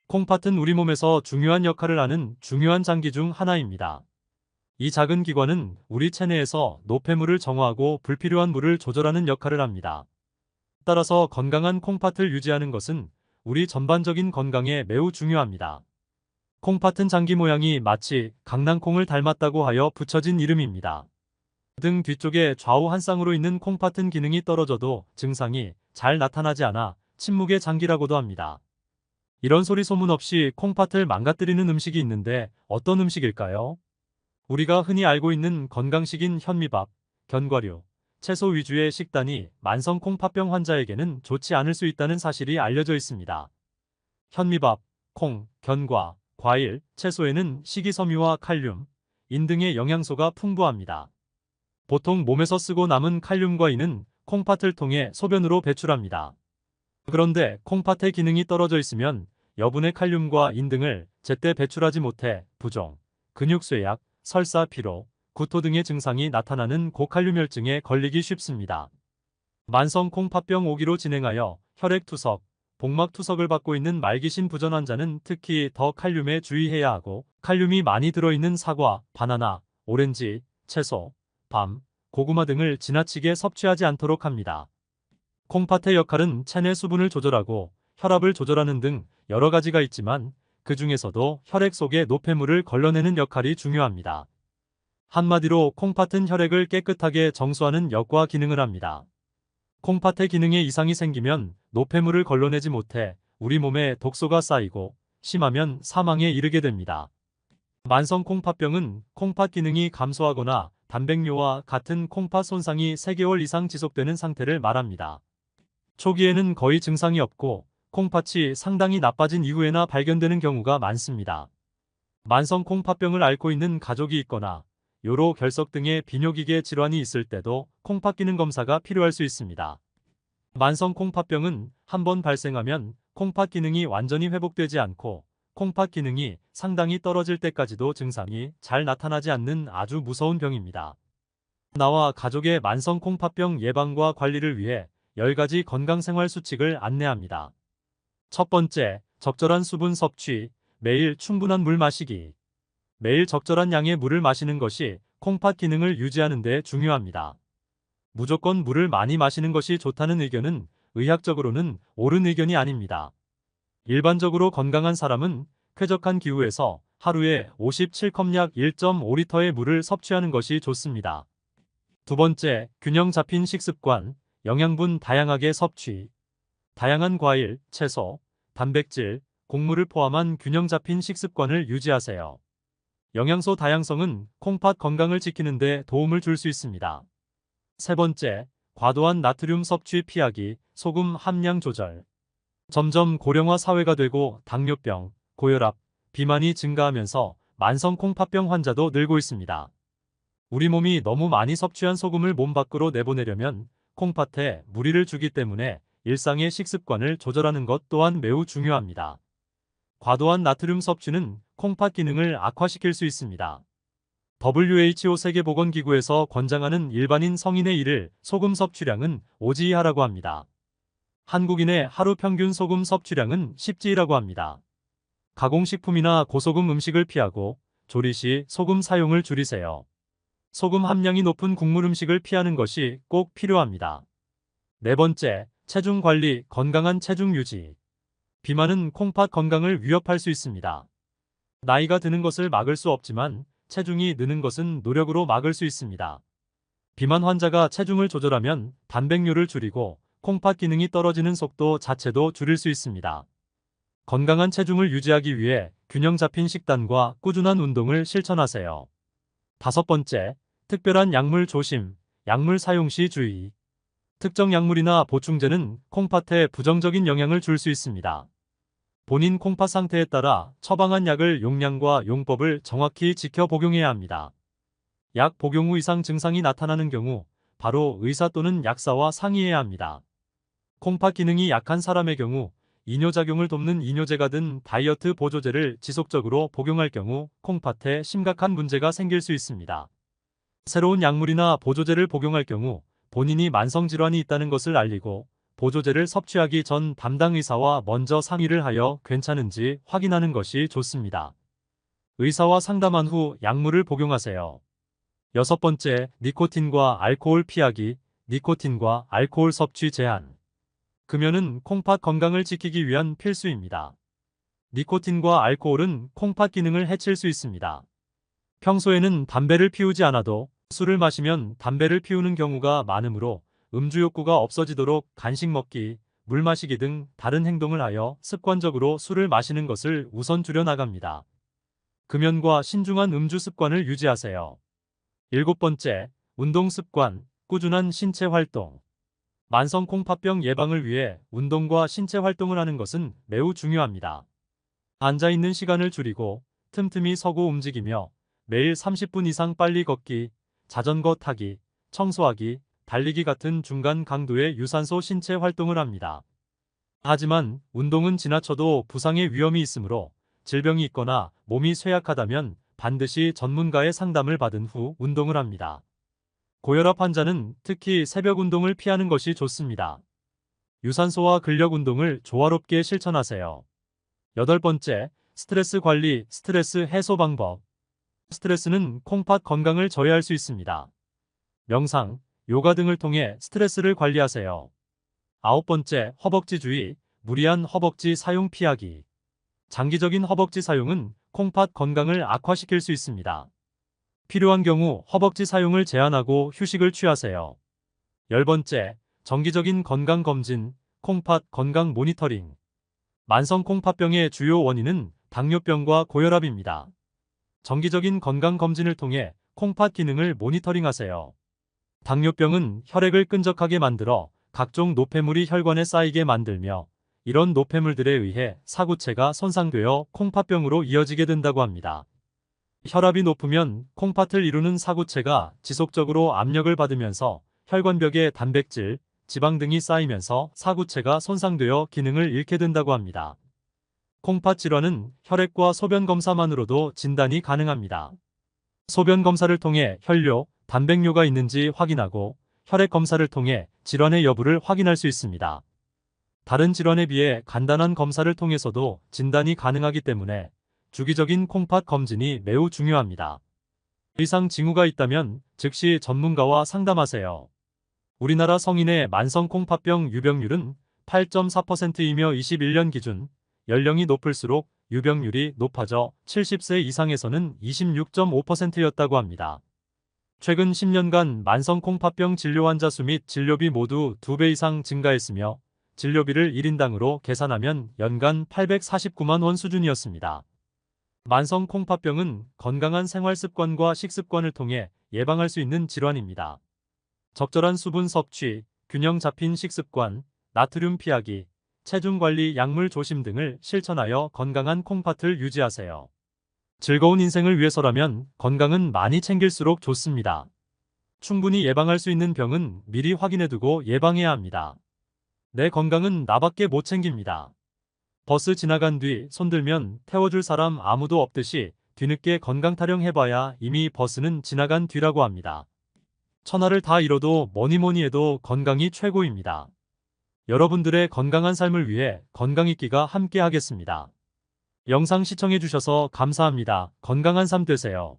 콩팥은 우리 몸에서 중요한 역할을 하는 중요한 장기 중 하나입니다. 이 작은 기관은 우리 체내에서 노폐물을 정화하고 불필요한 물을 조절하는 역할을 합니다. 따라서 건강한 콩팥을 유지하는 것은 우리 전반적인 건강에 매우 중요합니다. 콩팥은 장기 모양이 마치 강낭콩을 닮았다고 하여 붙여진 이름입니다. 등 뒤쪽에 좌우 한 쌍으로 있는 콩팥은 기능이 떨어져도 증상이 잘 나타나지 않아 침묵의 장기라고도 합니다. 이런 소리 소문 없이 콩팥을 망가뜨리는 음식이 있는데 어떤 음식일까요? 우리가 흔히 알고 있는 건강식인 현미밥, 견과류, 채소 위주의 식단이 만성 콩팥병 환자에게는 좋지 않을 수 있다는 사실이 알려져 있습니다. 현미밥, 콩, 견과, 과일, 채소에는 식이섬유와 칼륨, 인 등의 영양소가 풍부합니다. 보통 몸에서 쓰고 남은 칼륨과 인은 콩팥을 통해 소변으로 배출합니다. 그런데 콩팥의 기능이 떨어져 있으면 여분의 칼륨과 인 등을 제때 배출하지 못해 부종, 근육쇠약, 설사, 피로, 구토 등의 증상이 나타나는 고칼륨혈증에 걸리기 쉽습니다. 만성 콩팥병 5기로 진행하여 혈액투석, 복막투석을 받고 있는 말기신 부전 환자는 특히 더 칼륨에 주의해야 하고, 칼륨이 많이 들어있는 사과, 바나나, 오렌지, 채소, 밤, 고구마 등을 지나치게 섭취하지 않도록 합니다. 콩팥의 역할은 체내 수분을 조절하고 혈압을 조절하는 등 여러 가지가 있지만 그 중에서도 혈액 속의 노폐물을 걸러내는 역할이 중요합니다. 한마디로 콩팥은 혈액을 깨끗하게 정수하는 역과 기능을 합니다. 콩팥의 기능에 이상이 생기면 노폐물을 걸러내지 못해 우리 몸에 독소가 쌓이고 심하면 사망에 이르게 됩니다. 만성 콩팥병은 콩팥 기능이 감소하거나 단백뇨와 같은 콩팥 손상이 3개월 이상 지속되는 상태를 말합니다. 초기에는 거의 증상이 없고 콩팥이 상당히 나빠진 이후에나 발견되는 경우가 많습니다. 만성 콩팥병을 앓고 있는 가족이 있거나 요로 결석 등의 비뇨기계 질환이 있을 때도 콩팥 기능 검사가 필요할 수 있습니다. 만성 콩팥병은 한번 발생하면 콩팥 기능이 완전히 회복되지 않고 콩팥 기능이 상당히 떨어질 때까지도 증상이 잘 나타나지 않는 아주 무서운 병입니다. 나와 가족의 만성 콩팥병 예방과 관리를 위해 10가지 건강생활 수칙을 안내합니다. 첫 번째, 적절한 수분 섭취, 매일 충분한 물 마시기. 매일 적절한 양의 물을 마시는 것이 콩팥 기능을 유지하는 데 중요합니다. 무조건 물을 많이 마시는 것이 좋다는 의견은 의학적으로는 옳은 의견이 아닙니다. 일반적으로 건강한 사람은 쾌적한 기후에서 하루에 57컵 약 1.5리터의 물을 섭취하는 것이 좋습니다. 두 번째, 균형 잡힌 식습관, 영양분 다양하게 섭취. 다양한 과일, 채소, 단백질, 곡물을 포함한 균형 잡힌 식습관을 유지하세요. 영양소 다양성은 콩팥 건강을 지키는 데 도움을 줄 수 있습니다. 세 번째, 과도한 나트륨 섭취 피하기, 소금 함량 조절. 점점 고령화 사회가 되고 당뇨병, 고혈압, 비만이 증가하면서 만성 콩팥병 환자도 늘고 있습니다. 우리 몸이 너무 많이 섭취한 소금을 몸 밖으로 내보내려면 콩팥에 무리를 주기 때문에 일상의 식습관을 조절하는 것 또한 매우 중요합니다. 과도한 나트륨 섭취는 콩팥 기능을 악화시킬 수 있습니다. WHO 세계보건기구에서 권장하는 일반인 성인의 1일 소금 섭취량은 5지 이하라고 합니다. 한국인의 하루 평균 소금 섭취량은 10지라고 합니다. 가공식품이나 고소금 음식을 피하고 조리 시 소금 사용을 줄이세요. 소금 함량이 높은 국물 음식을 피하는 것이 꼭 필요합니다. 네 번째, 체중 관리, 건강한 체중 유지. 비만은 콩팥 건강을 위협할 수 있습니다. 나이가 드는 것을 막을 수 없지만 체중이 느는 것은 노력으로 막을 수 있습니다. 비만 환자가 체중을 조절하면 단백뇨를 줄이고 콩팥 기능이 떨어지는 속도 자체도 줄일 수 있습니다. 건강한 체중을 유지하기 위해 균형 잡힌 식단과 꾸준한 운동을 실천하세요. 다섯 번째, 특별한 약물 조심, 약물 사용 시 주의. 특정 약물이나 보충제는 콩팥에 부정적인 영향을 줄 수 있습니다. 본인 콩팥 상태에 따라 처방한 약을 용량과 용법을 정확히 지켜 복용해야 합니다. 약 복용 후 이상 증상이 나타나는 경우 바로 의사 또는 약사와 상의해야 합니다. 콩팥 기능이 약한 사람의 경우 이뇨작용을 돕는 이뇨제가 든 다이어트 보조제를 지속적으로 복용할 경우 콩팥에 심각한 문제가 생길 수 있습니다. 새로운 약물이나 보조제를 복용할 경우 본인이 만성질환이 있다는 것을 알리고 보조제를 섭취하기 전 담당 의사와 먼저 상의를 하여 괜찮은지 확인하는 것이 좋습니다. 의사와 상담한 후 약물을 복용하세요. 여섯 번째, 니코틴과 알코올 피하기, 니코틴과 알코올 섭취 제한. 금연은 콩팥 건강을 지키기 위한 필수입니다. 니코틴과 알코올은 콩팥 기능을 해칠 수 있습니다. 평소에는 담배를 피우지 않아도 술을 마시면 담배를 피우는 경우가 많으므로 음주 욕구가 없어지도록 간식 먹기, 물 마시기 등 다른 행동을 하여 습관적으로 술을 마시는 것을 우선 줄여나갑니다. 금연과 신중한 음주 습관을 유지하세요. 일곱 번째, 운동 습관, 꾸준한 신체 활동. 만성 콩팥병 예방을 위해 운동과 신체 활동을 하는 것은 매우 중요합니다. 앉아있는 시간을 줄이고 틈틈이 서고 움직이며 매일 30분 이상 빨리 걷기, 자전거 타기, 청소하기, 달리기 같은 중간 강도의 유산소 신체 활동을 합니다. 하지만 운동은 지나쳐도 부상의 위험이 있으므로 질병이 있거나 몸이 쇠약하다면 반드시 전문가의 상담을 받은 후 운동을 합니다. 고혈압 환자는 특히 새벽 운동을 피하는 것이 좋습니다. 유산소와 근력 운동을 조화롭게 실천하세요. 여덟 번째, 스트레스 관리, 스트레스 해소 방법. 스트레스는 콩팥 건강을 저해할 수 있습니다. 명상, 요가 등을 통해 스트레스를 관리하세요. 아홉 번째, 허벅지 주의, 무리한 허벅지 사용 피하기. 장기적인 허벅지 사용은 콩팥 건강을 악화시킬 수 있습니다. 필요한 경우 허벅지 사용을 제한하고 휴식을 취하세요. 열 번째, 정기적인 건강검진, 콩팥 건강 모니터링. 만성 콩팥병의 주요 원인은 당뇨병과 고혈압입니다. 정기적인 건강검진을 통해 콩팥 기능을 모니터링하세요. 당뇨병은 혈액을 끈적하게 만들어 각종 노폐물이 혈관에 쌓이게 만들며 이런 노폐물들에 의해 사구체가 손상되어 콩팥병으로 이어지게 된다고 합니다. 혈압이 높으면 콩팥을 이루는 사구체가 지속적으로 압력을 받으면서 혈관벽에 단백질, 지방 등이 쌓이면서 사구체가 손상되어 기능을 잃게 된다고 합니다. 콩팥 질환은 혈액과 소변 검사만으로도 진단이 가능합니다. 소변 검사를 통해 혈뇨, 단백뇨가 있는지 확인하고 혈액 검사를 통해 질환의 여부를 확인할 수 있습니다. 다른 질환에 비해 간단한 검사를 통해서도 진단이 가능하기 때문에 주기적인 콩팥 검진이 매우 중요합니다. 이상 징후가 있다면 즉시 전문가와 상담하세요. 우리나라 성인의 만성 콩팥병 유병률은 8.4%이며 21년 기준 연령이 높을수록 유병률이 높아져 70세 이상에서는 26.5%였다고 합니다. 최근 10년간 만성 콩팥병 진료 환자 수 및 진료비 모두 2배 이상 증가했으며 진료비를 1인당으로 계산하면 연간 849만 원 수준이었습니다. 만성 콩팥병은 건강한 생활 습관과 식습관을 통해 예방할 수 있는 질환입니다. 적절한 수분 섭취, 균형 잡힌 식습관, 나트륨 피하기, 체중 관리, 약물 조심 등을 실천하여 건강한 콩팥을 유지하세요. 즐거운 인생을 위해서라면 건강은 많이 챙길수록 좋습니다. 충분히 예방할 수 있는 병은 미리 확인해두고 예방해야 합니다. 내 건강은 나밖에 못 챙깁니다. 버스 지나간 뒤 손들면 태워줄 사람 아무도 없듯이 뒤늦게 건강 타령해봐야 이미 버스는 지나간 뒤라고 합니다. 천하를 다 잃어도 뭐니뭐니 해도 건강이 최고입니다. 여러분들의 건강한 삶을 위해 건강있기가 함께 하겠습니다. 영상 시청해주셔서 감사합니다. 건강한 삶 되세요.